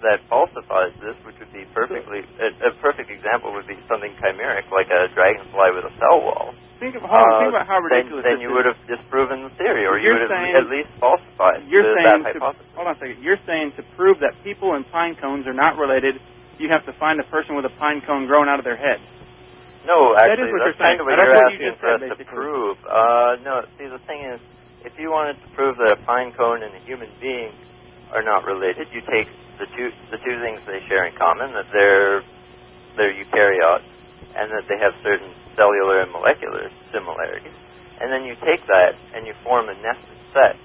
that falsifies this, which would be perfectly a perfect example would be something chimeric, like a dragonfly with a cell wall. Think about how ridiculous then you would have disproven the theory, or you would have at least falsified that hypothesis. Hold on a second. You're saying to prove that people and pine cones are not related, you have to find a person with a pine cone growing out of their head. No, actually, that's kind of what you're asking for us to prove. No, see, the thing is, if you wanted to prove that a pine cone and a human being are not related, you take the two things they share in common, that they're eukaryotes, and that they have certain cellular and molecular similarities, and then you take that and you form a nested set,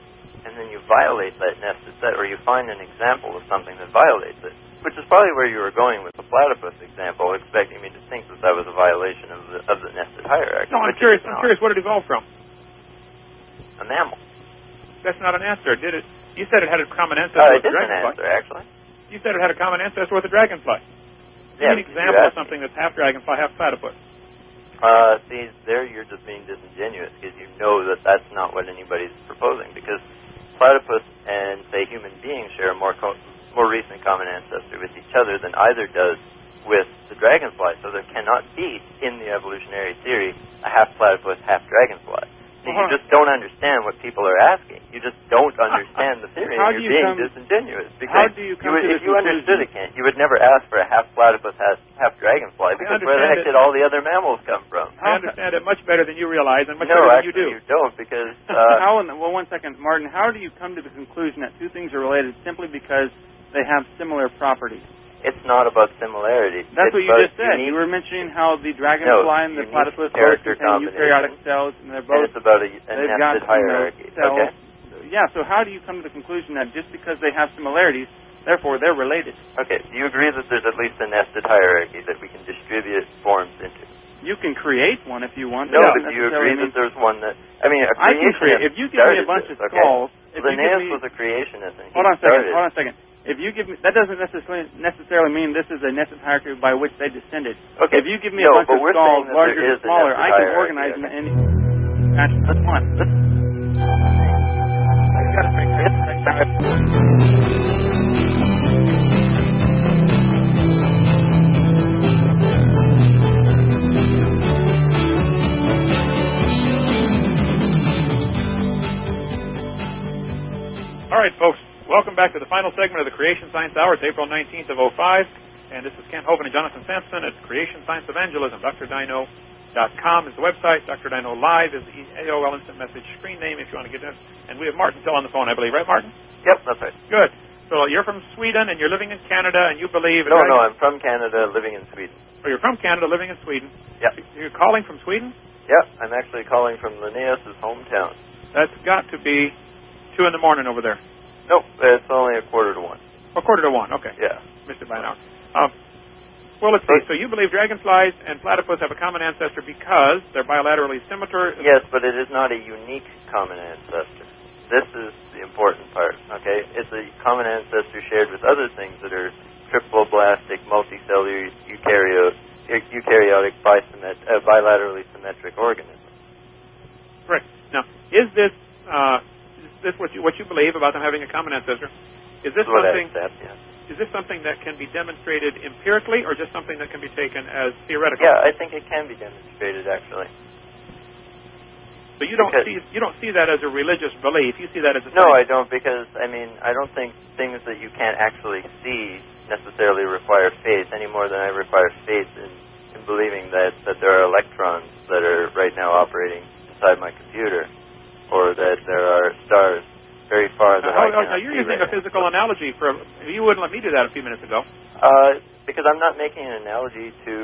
and then you violate that nested set, or you find an example of something that violates it, which is probably where you were going with the platypus example, expecting me to think that that was a violation of the nested hierarchy. No, I'm curious what it evolved from. A mammal. That's not an answer, did it? You said it had a common ancestor with the dragonfly. It is an answer, actually. You said it had a common ancestor with the dragonfly. Give me an example of something that's half dragonfly, half platypus. See, there you're just being disingenuous, because you know that that's not what anybody's proposing, because platypus and, say, human beings share a more recent common ancestor with each other than either does with the dragonfly, so there cannot be, in the evolutionary theory, a half platypus, half dragonfly. So you just don't understand what people are asking. You just don't understand the theory, and you're being disingenuous. Because if you understood it, Kent, you would never ask for a half platypus, half dragonfly, because where the heck did all the other mammals come from? I understand it much better than you realize, and much better than you do. No, actually, you don't, because... well, 1 second, Martin. How do you come to the conclusion that two things are related simply because they have similar properties? It's not about similarity. That's what you just said. You were mentioning how the dragonfly and the platypus both contain eukaryotic cells, and they're both... And it's about a nested hierarchy. Okay. Yeah, so how do you come to the conclusion that just because they have similarities, therefore they're related? Okay, do you agree that there's at least a nested hierarchy that we can distribute forms into? You can create one if you want. No, but do you agree that there's one that... I mean, a creationist... I can create. If you give me a bunch of skulls... Linnaeus was a creationist, and Hold on a second. If you give me, that doesn't necessarily mean this is a nested hierarchy by which they descended. Okay. If you give me a bunch of skulls, larger or smaller, I can organize them in any... That's one. All right, folks. Welcome back to the final segment of the Creation Science Hour. It's April 19th of 05, and this is Kent Hovind and Jonathan Sampson at Creation Science Evangelism. DrDino.com is the website. Dr. Dino Live is the AOL Instant Message screen name if you want to get it. And we have Martin still on the phone, I believe. Right, Martin? Yep, that's right. Good. So you're from Sweden, and you're living in Canada, and you believe... No, I'm from Canada, living in Sweden. Oh, you're from Canada, living in Sweden? Yep. You're calling from Sweden? Yep, I'm actually calling from Linnaeus' hometown. That's got to be 2 in the morning over there. Nope, it's only 1:45. 1:45, okay. Yeah. Missed it by an hour. Well, let's see. So you believe dragonflies and platypus have a common ancestor because they're bilaterally similar? Yes, but it is not a unique common ancestor. This is the important part, okay? It's a common ancestor shared with other things that are triploblastic, multicellular, eukaryotic, bilaterally symmetric organisms. Right. Now, is this what you believe about them having a common ancestor? Is this something? Is this something that can be demonstrated empirically, or just something that can be taken as theoretical? Yeah, I think it can be demonstrated actually. So you don't see that as a religious belief. You see that as a no, I don't, because I don't think things that you can't actually see necessarily require faith any more than I require faith in believing that there are electrons that are right now operating inside my computer, or that there are stars very far that I cannot see. You're using a physical analogy. You wouldn't let me do that a few minutes ago. Because I'm not making an analogy to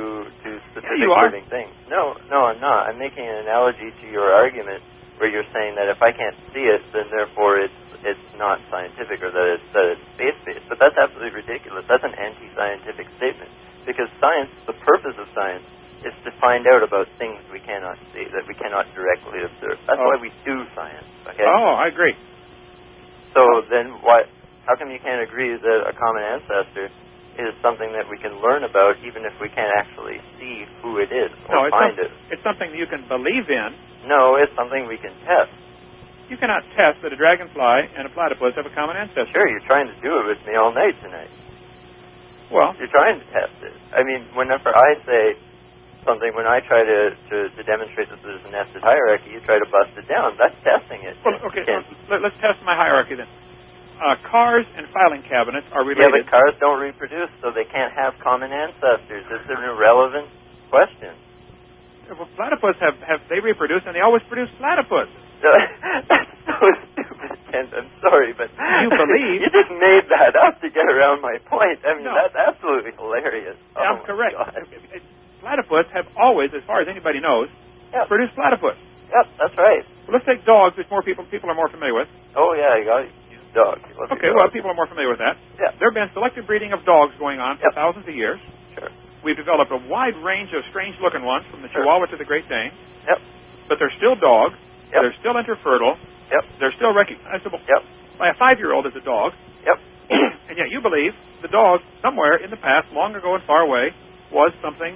specific living things. No, I'm not. I'm making an analogy to your argument where you're saying that if I can't see it, then therefore it's not scientific, or that it's faith-based. But that's absolutely ridiculous. That's an anti-scientific statement. Because science, the purpose of science, is to find out about things we cannot see, that we cannot directly observe. That's why we do science. Okay? Oh, I agree. So then how come you can't agree that a common ancestor is something that we can learn about even if we can't actually see who it is or find it? It's something you can believe in. No, it's something we can test. You cannot test that a dragonfly and a platypus have a common ancestor. Sure, you're trying to do it with me all night tonight. Well, you're trying to test it. I mean, whenever I say something, when I try to demonstrate that there's a nested hierarchy, you try to bust it down. That's testing it. Well, okay, let's test my hierarchy then. Cars and filing cabinets are related. Yeah, but cars don't reproduce, so they can't have common ancestors. It's an irrelevant question. Well, platypus they reproduce, and they always produce platypus. That's so stupid, Kent. I'm sorry, but you believe you just made that up to get around my point. I mean, no. That's absolutely hilarious. I'm correct. Platypus have always, as far as anybody knows, produced platypus. Yep, that's right. Well, let's take dogs, which people are more familiar with. Oh yeah, you got to use dogs. Okay, well, people are more familiar with that. Yeah. There have been selective breeding of dogs going on for thousands of years. Sure. We've developed a wide range of strange-looking ones, from the Chihuahua to the Great Dane. Yep. But they're still dogs. Yep. They're still interfertile. Yep. They're still recognizable by a 5-year-old as a dog. Yep. And yet you believe the dog, somewhere in the past, long ago and far away, was something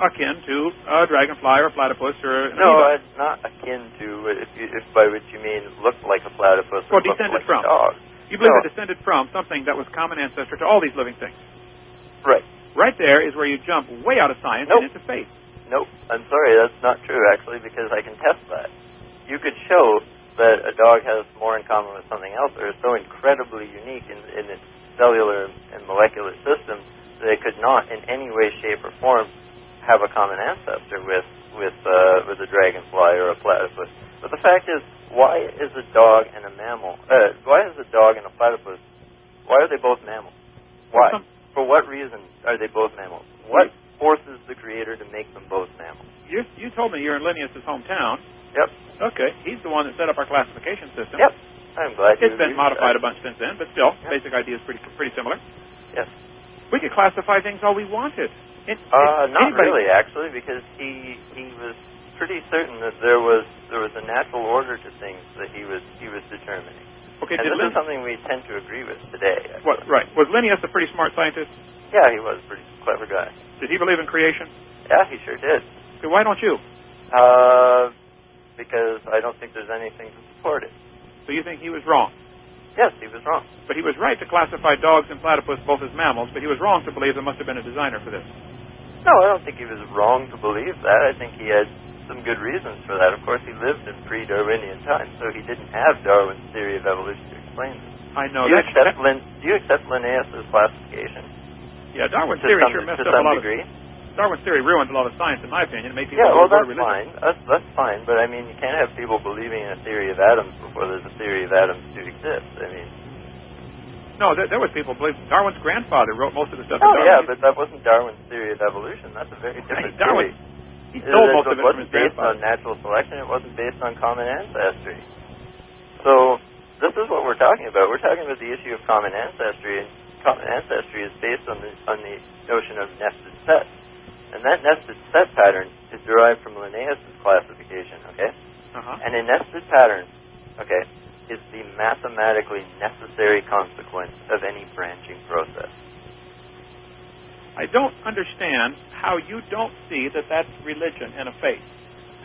akin to a dragonfly or a platypus or an amoeba. It's not akin to, if by which you mean looked like a platypus or looked descended like from. a dog. You believe it descended from something that was common ancestor to all these living things. Right. Right there is where you jump way out of science and into faith. Nope. I'm sorry, that's not true, actually, because I can test that. You could show that a dog has more in common with something else, or is so incredibly unique in its cellular and molecular system that it could not in any way, shape, or form have a common ancestor with a dragonfly or a platypus. But the fact is, why is a dog and a mammal? Why is a dog and a platypus? Why are they both mammals? Why? For what reason are they both mammals? What forces the Creator to make them both mammals? You told me you're in Linnaeus' hometown. Yep. Okay. He's the one that set up our classification system. Yep. I'm glad it's been modified a bunch since then, but still, basic idea is pretty similar. Yes. We could classify things all we wanted. Not really, actually, because he was pretty certain that there was a natural order to things that he was determining. Okay, and this is something we tend to agree with today. What? Right. Was Linnaeus a pretty smart scientist? Yeah, he was a pretty clever guy. Did he believe in creation? Yeah, he sure did. Okay, why don't you? Because I don't think there's anything to support it. So you think he was wrong? Yes, he was wrong. But he was right to classify dogs and platypus both as mammals, but he was wrong to believe there must have been a designer for this. No, I don't think he was wrong to believe that. I think he had some good reasons for that. Of course, he lived in pre-Darwinian times, so he didn't have Darwin's theory of evolution to explain this. I know. Do you accept Linnaeus' classification? Yeah, Darwin's theory sure messed up a lot degree. Darwin's theory ruined a lot of science, in my opinion. It made people that's fine. That's fine. But I mean, you can't have people believing in a theory of atoms before there's a theory of atoms to exist. I mean, no, there was people believing. Darwin's grandfather wrote most of the stuff. Oh yeah, but that wasn't Darwin's theory of evolution. That's a very different theory. He stole most of it from his based grandfather. on natural selection. It wasn't based on common ancestry. So this is what we're talking about. We're talking about the issue of common ancestry, and common ancestry is based on the notion of nested sets. And that nested set pattern is derived from Linnaeus' classification, okay? And a nested pattern, okay, is the mathematically necessary consequence of any branching process. I don't understand how you don't see that that's religion and a faith.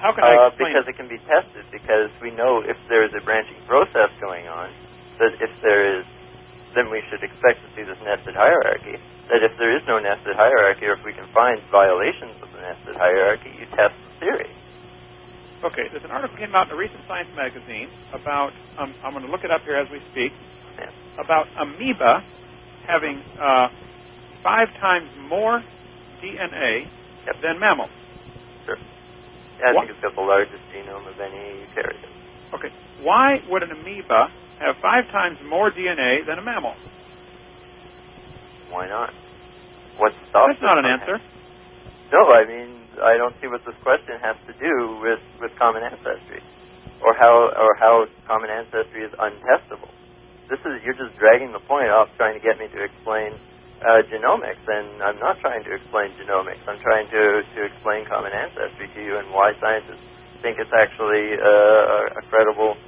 How can I explain because it can be tested, because we know if there is a branching process going on, that if there is, then we should expect to see this nested hierarchy. That if there is no nested hierarchy, or if we can find violations of the nested hierarchy, you test the theory. Okay, there's an article came out in a recent science magazine about, I'm going to look it up here as we speak, about amoeba having 5 times more DNA than mammals. Sure. Yeah, I think it's got the largest genome of any eukaryote. Okay. Why would an amoeba have 5 times more DNA than a mammal? Why not? What stops That's not an answer. No, I mean, I don't see what this question has to do with common ancestry, or how common ancestry is untestable. You're just dragging the point off, trying to get me to explain genomics, and I'm not trying to explain genomics. I'm trying to explain common ancestry to you and why scientists think it's actually a credible